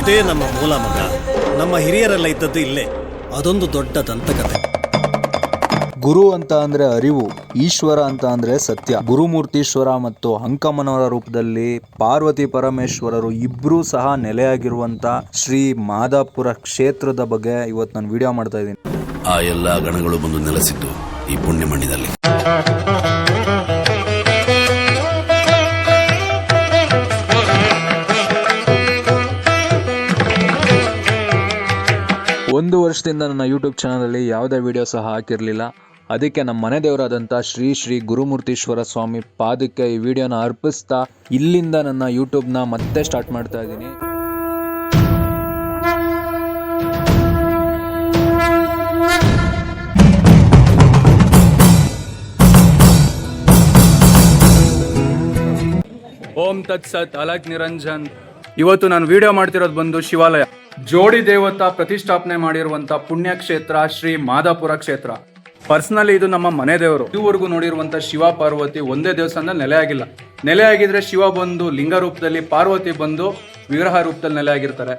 ಇದೇ ನಮ್ಮ ಮೂಲ ಮಗ. ನಮ್ಮ ಹಿರಿಯರೆಲ್ಲ ಇದ್ದದ್ದು ಇಲ್ಲೇ. ಅದೊಂದು ದೊಡ್ಡ ದಂತಕಥೆ. ಗುರು ಅಂತ ಅಂದ್ರೆ ಅರಿವು, ಈಶ್ವರ ಅಂತ ಅಂದ್ರೆ ಸತ್ಯ. ಗುರುಮೂರ್ತೀಶ್ವರ ಮತ್ತು ಅಂಕಮ್ಮನವರ ರೂಪದಲ್ಲಿ ಪಾರ್ವತಿ ಪರಮೇಶ್ವರರು ಇಬ್ರು ಸಹ ನೆಲೆಯಾಗಿರುವಂತ ಶ್ರೀ ಮಾದಾಪುರ ಕ್ಷೇತ್ರದ ಬಗ್ಗೆ ಇವತ್ತು ನಾನು ವಿಡಿಯೋ ಮಾಡ್ತಾ ಇದ್ದೀನಿ. ಆ ಎಲ್ಲ ಗಣಗಳು ಬಂದು ನೆಲೆಸಿದ್ದು ಈ ಪುಣ್ಯ ಮಣ್ಣಿನಲ್ಲಿ. ಒಂದು ವರ್ಷದಿಂದ ನನ್ನ ಯೂಟ್ಯೂಬ್ ಚಾನಲಲ್ಲಿ ಯಾವುದೇ ವಿಡಿಯೋ ಸಹ ಹಾಕಿರಲಿಲ್ಲ. ಅದಕ್ಕೆ ನಮ್ಮ ಮನೆ ದೇವರಾದಂಥ ಶ್ರೀ ಶ್ರೀ ಗುರುಮೂರ್ತೀಶ್ವರ ಸ್ವಾಮಿ ಪಾದಕ್ಕೆ ಈ ವಿಡಿಯೋನ ಅರ್ಪಿಸ್ತಾ ಇಲ್ಲಿಂದ ನನ್ನ ಯೂಟ್ಯೂಬ್ನ ಮತ್ತೆ ಸ್ಟಾರ್ಟ್ ಮಾಡ್ತಾ ಇದ್ದೀನಿ. ಓಂ ತತ್ ಸತ್ ಅಲಕ್ ನಿರಂಜನ್. ಇವತ್ತು ನಾನು ವಿಡಿಯೋ ಮಾಡ್ತಿರೋದು ಬಂದು ಶಿವಾಲಯ, ಜೋಡಿ ದೇವತಾ ಪ್ರತಿಷ್ಠಾಪನೆ ಮಾಡಿರುವಂತ ಪುಣ್ಯಕ್ಷೇತ್ರ ಶ್ರೀ ಮಾದಾಪುರ ಕ್ಷೇತ್ರ. ಪರ್ಸನಲಿ ಇದು ನಮ್ಮ ಮನೆ ದೇವರು. ಇದುವರೆಗೂ ನೋಡಿರುವಂತ ಶಿವ ಪಾರ್ವತಿ ಒಂದೇ ದೇವಸ್ಥಾನದಲ್ಲಿ ನೆಲೆಯಾಗಿಲ್ಲ. ನೆಲೆಯಾಗಿದ್ರೆ ಶಿವ ಬಂದು ಲಿಂಗ ರೂಪದಲ್ಲಿ, ಪಾರ್ವತಿ ಬಂದು ವಿಗ್ರಹ ರೂಪದಲ್ಲಿ ನೆಲೆಯಾಗಿರ್ತಾರೆ.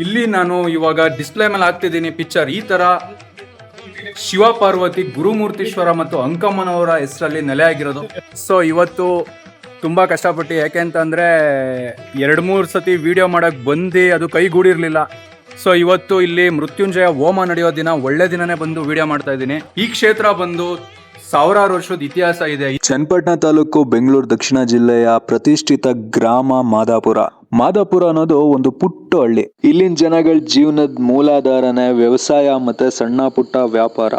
ಇಲ್ಲಿ ನಾನು ಇವಾಗ ಡಿಸ್ಪ್ಲೇ ಮೇಲೆ ಹಾಕ್ತಿದ್ದೀನಿ ಪಿಕ್ಚರ್. ಈ ತರ ಶಿವ ಪಾರ್ವತಿ ಗುರುಮೂರ್ತೀಶ್ವರ ಮತ್ತು ಅಂಕಮ್ಮನವರ ಹೆಸರಲ್ಲಿ ನೆಲೆಯಾಗಿರೋದು. ಸೊ ಇವತ್ತು ತುಂಬಾ ಕಷ್ಟಪಟ್ಟು, ಯಾಕೆಂತಂದ್ರೆ 2-3 ಸತಿ ವಿಡಿಯೋ ಮಾಡಕ್ ಬಂದು ಅದು ಕೈಗೂಡಿರ್ಲಿಲ್ಲ. ಸೊ ಇವತ್ತು ಇಲ್ಲಿ ಮೃತ್ಯುಂಜಯ ಹೋಮ ನಡೆಯೋ ದಿನ, ಒಳ್ಳೆ ದಿನನೇ ಬಂದು ವಿಡಿಯೋ ಮಾಡ್ತಾ ಇದ್ದೀನಿ. ಈ ಕ್ಷೇತ್ರ ಬಂದು ಸಾವಿರಾರು ವರ್ಷದ ಇತಿಹಾಸ ಇದೆ. ಚನ್ನಪಟ್ಟಣ ತಾಲೂಕು, ಬೆಂಗಳೂರು ದಕ್ಷಿಣ ಜಿಲ್ಲೆಯ ಪ್ರತಿಷ್ಠಿತ ಗ್ರಾಮ ಮಾದಾಪುರ. ಮಾದಾಪುರ ಅನ್ನೋದು ಒಂದು ಪುಟ್ಟ ಹಳ್ಳಿ. ಇಲ್ಲಿನ ಜನಗಳ ಜೀವನದ ಮೂಲಾಧಾರನೇ ವ್ಯವಸಾಯ ಮತ್ತೆ ಸಣ್ಣ ಪುಟ್ಟ ವ್ಯಾಪಾರ.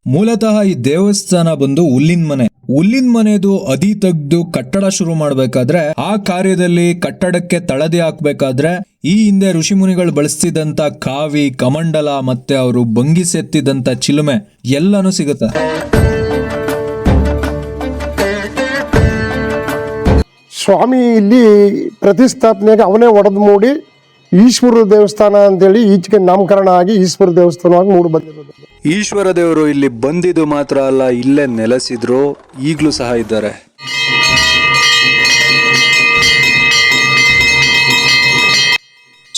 ಮೂಲತಃ ಈ ದೇವಸ್ಥಾನ ಬಂದು ಹುಲ್ಲಿನ ಮನೆದು ಅದಿ ತೆಗೆದು ಕಟ್ಟಡ ಶುರು ಮಾಡಬೇಕಾದ್ರೆ, ಆ ಕಾರ್ಯದಲ್ಲಿ ಕಟ್ಟಡಕ್ಕೆ ತಳದಿ ಹಾಕ್ಬೇಕಾದ್ರೆ ಈ ಹಿಂದೆ ಋಷಿಮುನಿಗಳು ಬಳಸ್ತಿದ್ದಂತ ಕಾವಿ, ಕಮಂಡಲ ಮತ್ತೆ ಅವರು ಭಂಗಿಸೆತ್ತಿದಂತ ಚಿಲುಮೆ ಎಲ್ಲಾನು ಸಿಗುತ್ತೆ. ಸ್ವಾಮಿ ಇಲ್ಲಿ ಪ್ರತಿಷ್ಠಾಪನೆಗೆ ಅವನೇ ಒಡೆದು ಮೂಡಿ ಈಶ್ವರ ದೇವಸ್ಥಾನ ಅಂತೇಳಿ ಈಚೆಗೆ ನಾಮಕರಣ ಆಗಿ ಈಶ್ವರ ದೇವಸ್ಥಾನವಾಗಿ ಮೂಡಿ ಬಂದಿರೋದು. ಈಶ್ವರ ದೇವರು ಇಲ್ಲಿ ಬಂದಿದ್ದು ಮಾತ್ರ ಅಲ್ಲ, ಇಲ್ಲೇ ನೆಲೆಸಿದ್ರು, ಈಗಲೂ ಸಹ ಇದ್ದಾರೆ.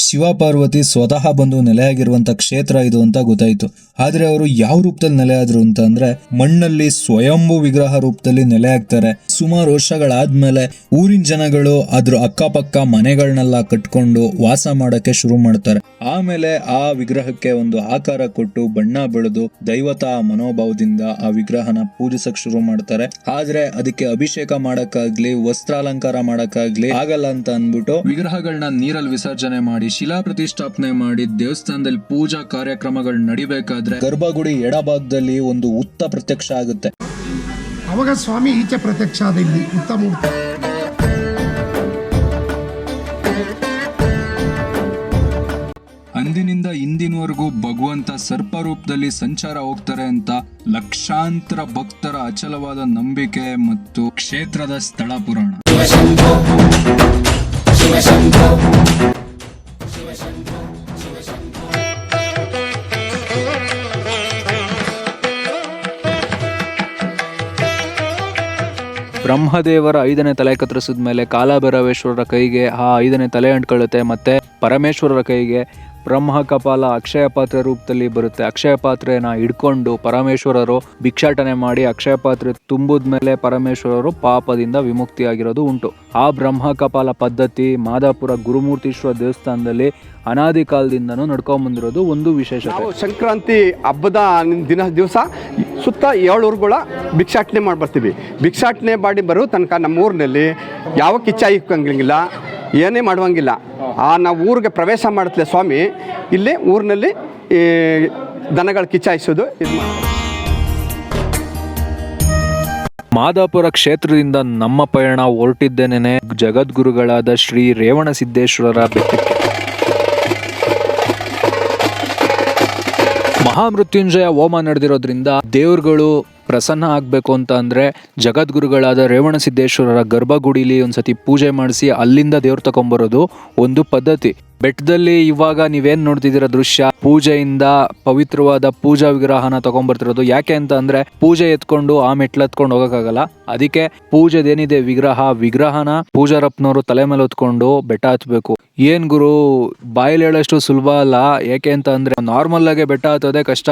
ಶಿವ ಪಾರ್ವತಿ ಸ್ವತಃ ಬಂದು ನೆಲೆಯಾಗಿರುವಂತ ಕ್ಷೇತ್ರ ಇದು ಅಂತ ಗೊತ್ತಾಯ್ತು. ಆದ್ರೆ ಅವರು ಯಾವ ರೂಪದಲ್ಲಿ ನೆಲೆಯಾದ್ರು ಅಂತ ಅಂದ್ರೆ ಮಣ್ಣಲ್ಲಿ ಸ್ವಯಂಭೂ ವಿಗ್ರಹ ರೂಪದಲ್ಲಿ ನೆಲೆಯಾಗ್ತಾರೆ. ಸುಮಾರು ವರ್ಷಗಳಾದ್ಮೇಲೆ ಊರಿನ ಜನಗಳು ಅದ್ರ ಅಕ್ಕಪಕ್ಕ ಮನೆಗಳನ್ನೆಲ್ಲ ಕಟ್ಕೊಂಡು ವಾಸ ಮಾಡಕ್ಕೆ ಶುರು ಮಾಡ್ತಾರೆ. ಆಮೇಲೆ ಆ ವಿಗ್ರಹಕ್ಕೆ ಒಂದು ಆಕಾರ ಕೊಟ್ಟು ಬಣ್ಣ ಬೆಳೆದು ದೈವತಾ ಮನೋಭಾವದಿಂದ ಆ ವಿಗ್ರಹನ ಪೂಜಿಸಕ್ ಶುರು ಮಾಡ್ತಾರೆ. ಆದ್ರೆ ಅದಕ್ಕೆ ಅಭಿಷೇಕ ಮಾಡಕ್ಕಾಗ್ಲಿ, ವಸ್ತ್ರಾಲಂಕಾರ ಮಾಡಕ್ಕಾಗ್ಲಿ ಆಗಲ್ಲ ಅಂತ ಅಂದ್ಬಿಟ್ಟು ವಿಗ್ರಹಗಳನ್ನ ನೀರಲ್ಲಿ ವಿಸರ್ಜನೆ ಮಾಡಿ ಶಿಲಾ ಪ್ರತಿಷ್ಠಾಪನೆ ಮಾಡಿ ದೇವಸ್ಥಾನದಲ್ಲಿ ಪೂಜಾ ಕಾರ್ಯಕ್ರಮಗಳು ನಡಿಬೇಕಾದ್ರೆ ಗರ್ಭಗುಡಿ ಎಡಭಾಗದಲ್ಲಿ ಒಂದು ಹುತ್ತ ಪ್ರತ್ಯಕ್ಷ ಆಗುತ್ತೆ. ಅವಾಗ ಸ್ವಾಮಿ ಈಚೆ ಪ್ರತ್ಯಕ್ಷ ಆದ ಇಲ್ಲಿ ಉತ್ತಮ. ಅಂದಿನಿಂದ ಇಂದಿನವರೆಗೂ ಭಗವಂತ ಸರ್ಪ ರೂಪದಲ್ಲಿ ಸಂಚಾರ ಹೋಗ್ತಾರೆ ಅಂತ ಲಕ್ಷಾಂತರ ಭಕ್ತರ ಅಚಲವಾದ ನಂಬಿಕೆ ಮತ್ತು ಕ್ಷೇತ್ರದ ಸ್ಥಳ ಪುರಾಣ. ಬ್ರಹ್ಮದೇವರ 5ನೇ ತಲೆ ಕತ್ತರಿಸಿದ ಮೇಲೆ ಕಾಲಭೈರವೇಶ್ವರರ ಕೈಗೆ ಆ 5ನೇ ತಲೆ ಅಂಟ್ಕೊಳ್ಳುತ್ತೆ. ಮತ್ತೆ ಪರಮೇಶ್ವರರ ಕೈಗೆ ಬ್ರಹ್ಮ ಕಪಾಲ ಅಕ್ಷಯ ಪಾತ್ರೆ ರೂಪದಲ್ಲಿ ಬರುತ್ತೆ. ಅಕ್ಷಯ ಪಾತ್ರೆನ ಹಿಡ್ಕೊಂಡು ಪರಮೇಶ್ವರರು ಭಿಕ್ಷಾಟನೆ ಮಾಡಿ ಅಕ್ಷಯ ಪಾತ್ರೆ ತುಂಬಿದ್ಮೇಲೆ ಪರಮೇಶ್ವರರು ಪಾಪದಿಂದ ವಿಮುಕ್ತಿಯಾಗಿರೋದು ಉಂಟು. ಆ ಬ್ರಹ್ಮ ಕಪಾಲ ಪದ್ಧತಿ ಮಾದಾಪುರ ಗುರುಮೂರ್ತೀಶ್ವರ ದೇವಸ್ಥಾನದಲ್ಲಿ ಅನಾದಿ ಕಾಲದಿಂದನೂ ನಡ್ಕೊಂಡ್ ಬಂದಿರೋದು ಒಂದು ವಿಶೇಷತೆ. ನಾವು ಸಂಕ್ರಾಂತಿ ಹಬ್ಬದ ದಿವಸ ಸುತ್ತ 7 ಊರುಗಳ ಭಿಕ್ಷಾಟನೆ ಮಾಡಿ ಬರ್ತೀವಿ. ಭಿಕ್ಷಾಟನೆ ಮಾಡಿ ಬರೋ ತನಕ ನಮ್ಮ ಊರಿನಲ್ಲಿ ಯಾವ ಕಿಚ್ಚ ಇಕ್ಕಂಗಿಲ್ಲ, ಏನೇ ಮಾಡುವಂಗಿಲ್ಲ. ನಾವು ಊರಿಗೆ ಪ್ರವೇಶ ಮಾಡುತ್ತಲೇ ಸ್ವಾಮಿ ಇಲ್ಲಿ ಊರಿನಲ್ಲಿ ದನಗಳು ಕಿಚ್ಚಾಯಿಸೋದು. ಮಾದಾಪುರ ಕ್ಷೇತ್ರದಿಂದ ನಮ್ಮ ಪಯಣ ಹೊರಟಿದ್ದೇನೆ ಜಗದ್ಗುರುಗಳಾದ ಶ್ರೀ ರೇವಣಸಿದ್ದೇಶ್ವರರ ಬೆಟ್ಟಕ್ಕೆ. ಮಹಾಮೃತ್ಯುಂಜಯ ಹೋಮ ನಡೆದಿರೋದ್ರಿಂದ ದೇವ್ರುಗಳು ಪ್ರಸನ್ನ ಆಗಬೇಕು ಅಂತ ಅಂದರೆ ಜಗದ್ಗುರುಗಳಾದ ರೇವಣಸಿದ್ದೇಶ್ವರರ ಗರ್ಭಗುಡಿಲಿ ಒಂದ್ಸತಿ ಪೂಜೆ ಮಾಡಿಸಿ ಅಲ್ಲಿಂದ ದೇವ್ರು ತಗೊಂಬರೋದು ಒಂದು ಪದ್ಧತಿ. ಬೆಟ್ಟದಲ್ಲಿ ಇವಾಗ ನೀವೇನು ನೋಡ್ತಿದ್ದೀರ ದೃಶ್ಯ, ಪೂಜೆಯಿಂದ ಪವಿತ್ರವಾದ ಪೂಜಾ ವಿಗ್ರಹನ ತಗೊಂಬರ್ತಿರೋದು. ಯಾಕೆ ಅಂತ ಅಂದರೆ ಪೂಜೆ ಎತ್ಕೊಂಡು ಆ ಮೆಟ್ಲು ಹತ್ಕೊಂಡು ಹೋಗೋಕ್ಕಾಗಲ್ಲ. ಅದಕ್ಕೆ ಪೂಜೆದೇನಿದೆ ವಿಗ್ರಹನ ಪೂಜಾರಪ್ಪನವರು ತಲೆ ಮೇಲೆ ಹೊತ್ಕೊಂಡು ಬೆಟ್ಟ ಹತ್ಬೇಕು. ಏನ್ ಗುರು ಬಾಯಲ್ಲಿ ಹೇಳೋಷ್ಟು ಸುಲಭ ಅಲ್ಲ. ಯಾಕೆ ಅಂತ ಅಂದರೆ ನಾರ್ಮಲ್ ಆಗಿ ಬೆಟ್ಟ ಹತ್ತೋದೇ ಕಷ್ಟ.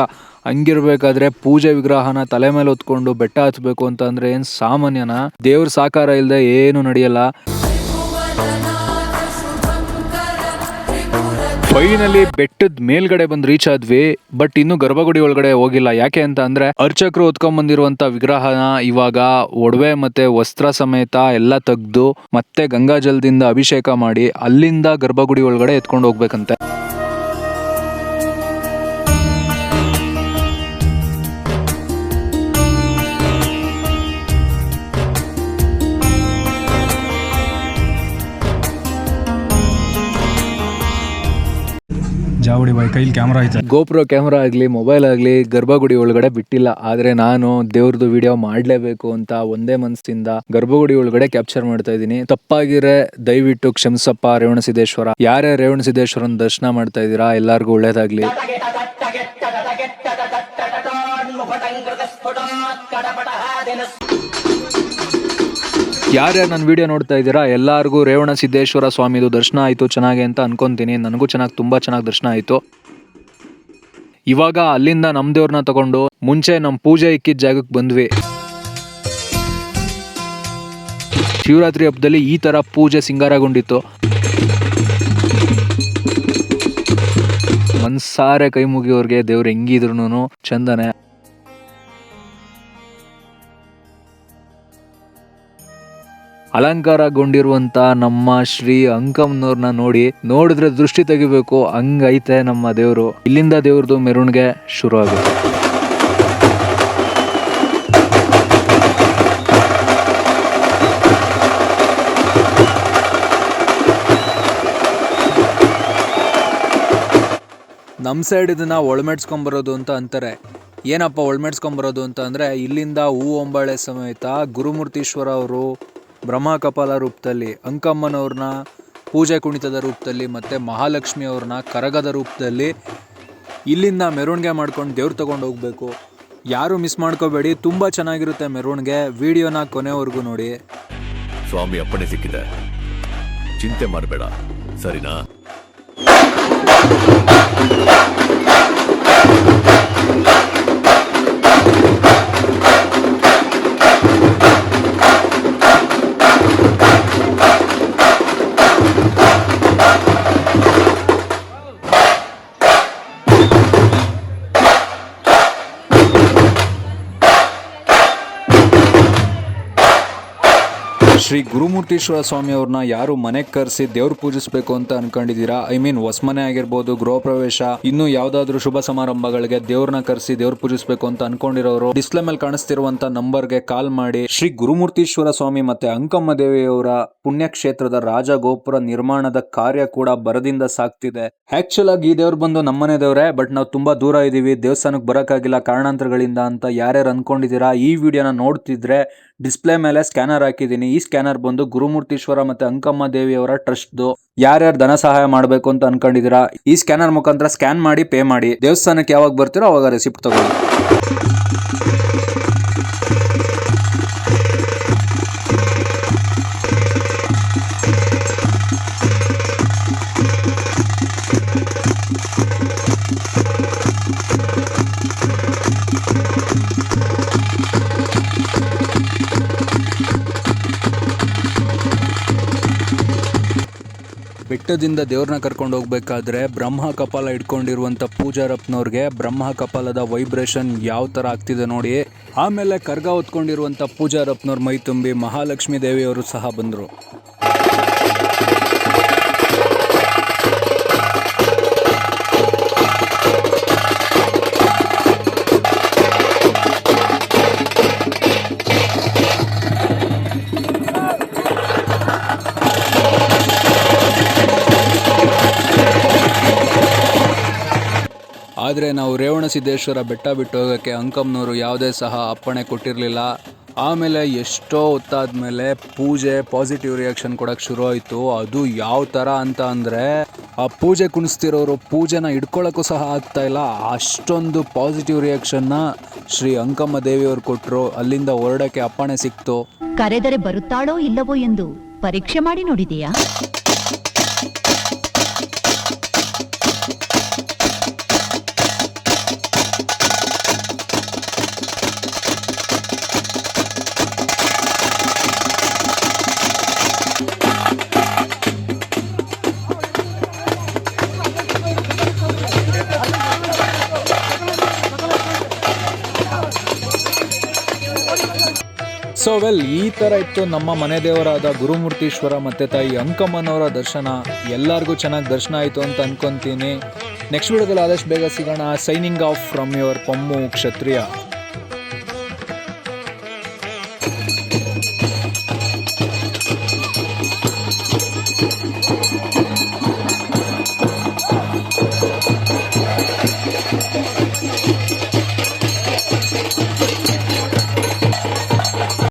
ಹಂಗಿರ್ಬೇಕಾದ್ರೆ ಪೂಜೆ ವಿಗ್ರಹನ ತಲೆ ಮೇಲೆ ಹೊತ್ಕೊಂಡು ಬೆಟ್ಟ ಹತ್ಬೇಕು ಅಂತ ಅಂದ್ರೆ ಏನ್ ಸಾಮಾನ್ಯನಾ? ದೇವ್ರ ಸಾಕಾರ ಇಲ್ಲದೆ ಏನು ನಡೆಯಲ್ಲ. ಫೈನಲಿ ಬೆಟ್ಟದ ಮೇಲ್ಗಡೆ ಬಂದು ರೀಚ್ ಆದ್ವಿ. ಬಟ್ ಇನ್ನು ಗರ್ಭಗುಡಿ ಒಳಗಡೆ ಹೋಗಿಲ್ಲ. ಯಾಕೆ ಅಂತ ಅಂದ್ರೆ ಅರ್ಚಕರು ಹೊತ್ಕೊಂಡ್ ಬಂದಿರುವಂತ ವಿಗ್ರಹನ ಇವಾಗ ಒಡವೆ ಮತ್ತೆ ವಸ್ತ್ರ ಸಮೇತ ಎಲ್ಲ ತೆಗ್ದು ಮತ್ತೆ ಗಂಗಾಜಲದಿಂದ ಅಭಿಷೇಕ ಮಾಡಿ ಅಲ್ಲಿಂದ ಗರ್ಭಗುಡಿ ಒಳಗಡೆ ಎತ್ಕೊಂಡು ಹೋಗ್ಬೇಕಂತೆ. ಜಾವಡಿ ಬಾಯ್ ಕೈಲಿ ಕ್ಯಾಮ್ರಾ ಐತೆ. ಗೋಪ್ರೋ ಕ್ಯಾಮ್ರಾ ಆಗಲಿ ಮೊಬೈಲ್ ಆಗಲಿ ಗರ್ಭಗುಡಿ ಒಳಗಡೆ ಬಿಟ್ಟಿಲ್ಲ. ಆದರೆ ನಾನು ದೇವ್ರದ್ದು ವಿಡಿಯೋ ಮಾಡಲೇಬೇಕು ಅಂತ ಒಂದೇ ಮನಸ್ಸಿಂದ ಗರ್ಭಗುಡಿ ಒಳಗಡೆ ಕ್ಯಾಪ್ಚರ್ ಮಾಡ್ತಾ ಇದ್ದೀನಿ. ತಪ್ಪಾಗಿರೆ ದಯವಿಟ್ಟು ಕ್ಷಮಿಸಪ್ಪ ರೇವಣಸಿದ್ದೇಶ್ವರ. ಯಾರೇ ರೇವಣಸಿದ್ದೇಶ್ವರನ ದರ್ಶನ ಮಾಡ್ತಾ ಇದ್ದೀರಾ ಎಲ್ಲರಿಗೂ ಒಳ್ಳೇದಾಗ್ಲಿ. ಯಾರ್ಯಾರು ನನ್ನ ವಿಡಿಯೋ ನೋಡ್ತಾ ಇದ್ದೀರಾ ಎಲ್ಲರಿಗೂ ರೇವಣಸಿದ್ದೇಶ್ವರ ಸ್ವಾಮಿದು ದರ್ಶನ ಆಯಿತು ಚೆನ್ನಾಗಿ ಅಂತ ಅನ್ಕೊಂತೀನಿ. ನನಗೂ ತುಂಬ ಚೆನ್ನಾಗಿ ದರ್ಶನ ಆಯಿತು. ಇವಾಗ ಅಲ್ಲಿಂದ ನಮ್ಮ ದೇವ್ರನ್ನ ತಗೊಂಡು ಮುಂಚೆ ನಮ್ಮ ಪೂಜೆ ಇಕ್ಕಿದ ಜಾಗಕ್ಕೆ ಬಂದ್ವಿ. ಶಿವರಾತ್ರಿ ಹಬ್ಬದಲ್ಲಿ ಈ ಥರ ಪೂಜೆ ಸಿಂಗಾರಗೊಂಡಿತ್ತು. ಮನ್ಸಾರೆ ಕೈ ಮುಗಿಯೋರ್ಗೆ ದೇವ್ರು ಹೆಂಗಿದ್ರು ಚಂದನೆ. ಅಲಂಕಾರಗೊಂಡಿರುವಂತ ನಮ್ಮ ಶ್ರೀ ಅಂಕಮ್ಮನವ್ರನ್ನ ನೋಡಿದ್ರೆ ದೃಷ್ಟಿ ತೆಗಿಬೇಕು ಹಂಗೈತೆ ನಮ್ಮ ದೇವರು. ಇಲ್ಲಿಂದ ದೇವ್ರದ್ದು ಮೆರವಣಿಗೆ ಶುರು ಆಗುತ್ತೆ. ನಮ್ಮ ಸೈಡ್ ಇದನ್ನ ಒಳಮೆಡ್ಸ್ಕೊಂಬರೋದು ಅಂತ ಅಂತಾರೆ. ಏನಪ್ಪ ಒಳಮೆಡ್ಸ್ಕೊಂಬರೋದು ಅಂತ ಅಂದರೆ ಇಲ್ಲಿಂದ ಹೂ ಒಂಬಾಳೆ ಸಮೇತ ಗುರುಮೂರ್ತೀಶ್ವರ ಅವರು ಬ್ರಹ್ಮ ಕಪಾಲ ರೂಪದಲ್ಲಿ, ಅಂಕಮ್ಮನವ್ರನ್ನ ಪೂಜೆ ಕುಣಿತದ ರೂಪದಲ್ಲಿ ಮತ್ತು ಮಹಾಲಕ್ಷ್ಮಿ ಅವ್ರನ್ನ ಕರಗದ ರೂಪದಲ್ಲಿ ಇಲ್ಲಿಂದ ಮೆರವಣಿಗೆ ಮಾಡ್ಕೊಂಡು ದೇವ್ರು ತಗೊಂಡು ಹೋಗಬೇಕು. ಯಾರು ಮಿಸ್ ಮಾಡ್ಕೋಬೇಡಿ, ತುಂಬ ಚೆನ್ನಾಗಿರುತ್ತೆ ಮೆರವಣಿಗೆ. ವಿಡಿಯೋನ ಕೊನೆವರೆಗೂ ನೋಡಿ. ಸ್ವಾಮಿ ಅಪ್ಪಣೆ ಸಿಕ್ಕಿದೆ, ಚಿಂತೆ ಮಾಡಬೇಡ, ಸರಿನಾ? ಶ್ರೀ ಗುರುಮೂರ್ತೀಶ್ವರ ಸ್ವಾಮಿ ಅವ್ರನ್ನ ಯಾರು ಮನೆಗೆ ಕರೆಸಿ ದೇವ್ರು ಪೂಜಿಸ್ಬೇಕು ಅಂತ ಅನ್ಕೊಂಡಿದ್ದೀರಾ, ಹೊಸಮನೆ ಆಗಿರ್ಬೋದು, ಗೃಹ ಪ್ರವೇಶ, ಇನ್ನು ಯಾವ್ದಾದ್ರು ಶುಭ ಸಮಾರಂಭಗಳಿಗೆ ದೇವ್ರನ್ನ ಕರೆಸಿ ದೇವ್ರು ಪೂಜಿಸ್ಬೇಕು ಅಂತ ಅನ್ಕೊಂಡಿರೋರು ಡಿಸ್ಪ್ಲೇ ಮೇಲೆ ಕಾಣಿಸ್ತಿರುವಂತ ನಂಬರ್ಗೆ ಕಾಲ್ ಮಾಡಿ. ಶ್ರೀ ಗುರುಮೂರ್ತೀಶ್ವರ ಸ್ವಾಮಿ ಮತ್ತೆ ಅಂಕಮ್ಮ ದೇವಿಯವರ ಪುಣ್ಯಕ್ಷೇತ್ರದ ರಾಜಗೋಪುರ ನಿರ್ಮಾಣದ ಕಾರ್ಯ ಕೂಡ ಬರದಿಂದ ಸಾಗ್ತಿದೆ. ಆಕ್ಚುಲ್ ಆಗಿ ಈ ದೇವ್ರು ಬಂದು ನಮ್ಮನೆ ದೇವ್ರೆ, ಬಟ್ ನಾವು ತುಂಬಾ ದೂರ ಇದೀವಿ, ದೇವಸ್ಥಾನಕ್ಕೆ ಬರೋಕ್ಕಾಗಿಲ್ಲ ಕಾರಣಾಂತರಗಳಿಂದ ಅಂತ ಯಾರ್ಯಾರು ಅನ್ಕೊಂಡಿದ್ದೀರಾ ಈ ವಿಡಿಯೋನ ನೋಡ್ತಿದ್ರೆ ಡಿಸ್ಪ್ಲೇ ಮೇಲೆ ಸ್ಕ್ಯಾನರ್ ಹಾಕಿದ್ದೀನಿ. ಈ ಸ್ಕ್ಯಾನರ್ ಬಂದು ಗುರುಮೂರ್ತೀಶ್ವರ ಮತ್ತೆ ಅಂಕಮ್ಮ ದೇವಿಯವರ ಟ್ರಸ್ಟ್ದು. ಯಾರ್ಯಾರು ಧನ ಸಹಾಯ ಮಾಡಬೇಕು ಅಂತ ಅನ್ಕೊಂಡಿದ್ದೀರಾ ಈ ಸ್ಕ್ಯಾನರ್ ಮುಖಾಂತರ ಸ್ಕ್ಯಾನ್ ಮಾಡಿ ಪೇ ಮಾಡಿ. ದೇವಸ್ಥಾನಕ್ಕೆ ಯಾವಾಗ ಬರ್ತೀರೋ ಅವಾಗ ರೆಸಿಪ್ಟ್ ತಗೊಳ್ಳಿ. ಬೆಟ್ಟದಿಂದ ದೇವ್ರನ್ನ ಕರ್ಕೊಂಡು ಹೋಗ್ಬೇಕಾದ್ರೆ ಬ್ರಹ್ಮ ಕಪಾಲ ಇಟ್ಕೊಂಡಿರುವಂಥ ಪೂಜಾರಪ್ಪನವ್ರಿಗೆ ಬ್ರಹ್ಮ ಕಪಾಲದ ವೈಬ್ರೇಷನ್ ಯಾವ ಥರ ಆಗ್ತಿದೆ ನೋಡಿ. ಆಮೇಲೆ ಕರ್ಗ ಹೊತ್ಕೊಂಡಿರುವಂಥ ಪೂಜಾರಪ್ಪನವ್ರ ಮೈ ತುಂಬಿ ಮಹಾಲಕ್ಷ್ಮಿ ದೇವಿಯವರು ಸಹ ಬಂದರು. ಆದರೆ ನಾವು ರೇವಣಸಿದ್ದೇಶ್ವರ ಬೆಟ್ಟ ಬಿಟ್ಟು ಹೋಗೋಕ್ಕೆ ಅಂಕಮ್ಮನವರು ಯಾವುದೇ ಸಹ ಅಪ್ಪಣೆ ಕೊಟ್ಟಿರಲಿಲ್ಲ. ಆಮೇಲೆ ಎಷ್ಟೋ ಹೊತ್ತಾದ್ಮೇಲೆ ಪೂಜೆ ಪಾಸಿಟಿವ್ ರಿಯಾಕ್ಷನ್ ಕೊಡೋಕ್ಕೆ ಶುರು ಆಯಿತು. ಅದು ಯಾವ ಥರ ಅಂತ ಅಂದರೆ, ಆ ಪೂಜೆ ಕುಣಿಸ್ತಿರೋರು ಪೂಜೆನ ಇಟ್ಕೊಳ್ಳೋಕ್ಕೂ ಸಹ ಆಗ್ತಾಯಿಲ್ಲ, ಅಷ್ಟೊಂದು ಪಾಸಿಟಿವ್ ರಿಯಾಕ್ಷನ್ನ ಶ್ರೀ ಅಂಕಮ್ಮ ದೇವಿಯವರು ಕೊಟ್ಟರು. ಅಲ್ಲಿಂದ ಹೊರಡೋಕ್ಕೆ ಅಪ್ಪಣೆ ಸಿಕ್ತು. ಕರೆದರೆ ಬರುತ್ತಾಳೋ ಇಲ್ಲವೋ ಎಂದು ಪರೀಕ್ಷೆ ಮಾಡಿ ನೋಡಿದೆಯಾ? ಸೊ ಈ ಥರ ಇತ್ತು ನಮ್ಮ ಮನೆ ದೇವರಾದ ಗುರುಮೂರ್ತೀಶ್ವರ ಮತ್ತು ತಾಯಿ ಅಂಕಮ್ಮನವರ ದರ್ಶನ. ಎಲ್ಲರಿಗೂ ಚೆನ್ನಾಗಿ ದರ್ಶನ ಆಯಿತು ಅಂತ ಅನ್ಕೊತೀನಿ. ನೆಕ್ಸ್ಟ್ ವಿಡಿಯೋದಲ್ಲಿ ಆದಷ್ಟು ಬೇಗ ಸಿಗೋಣ. Signing off from your Pammu Kshatriya.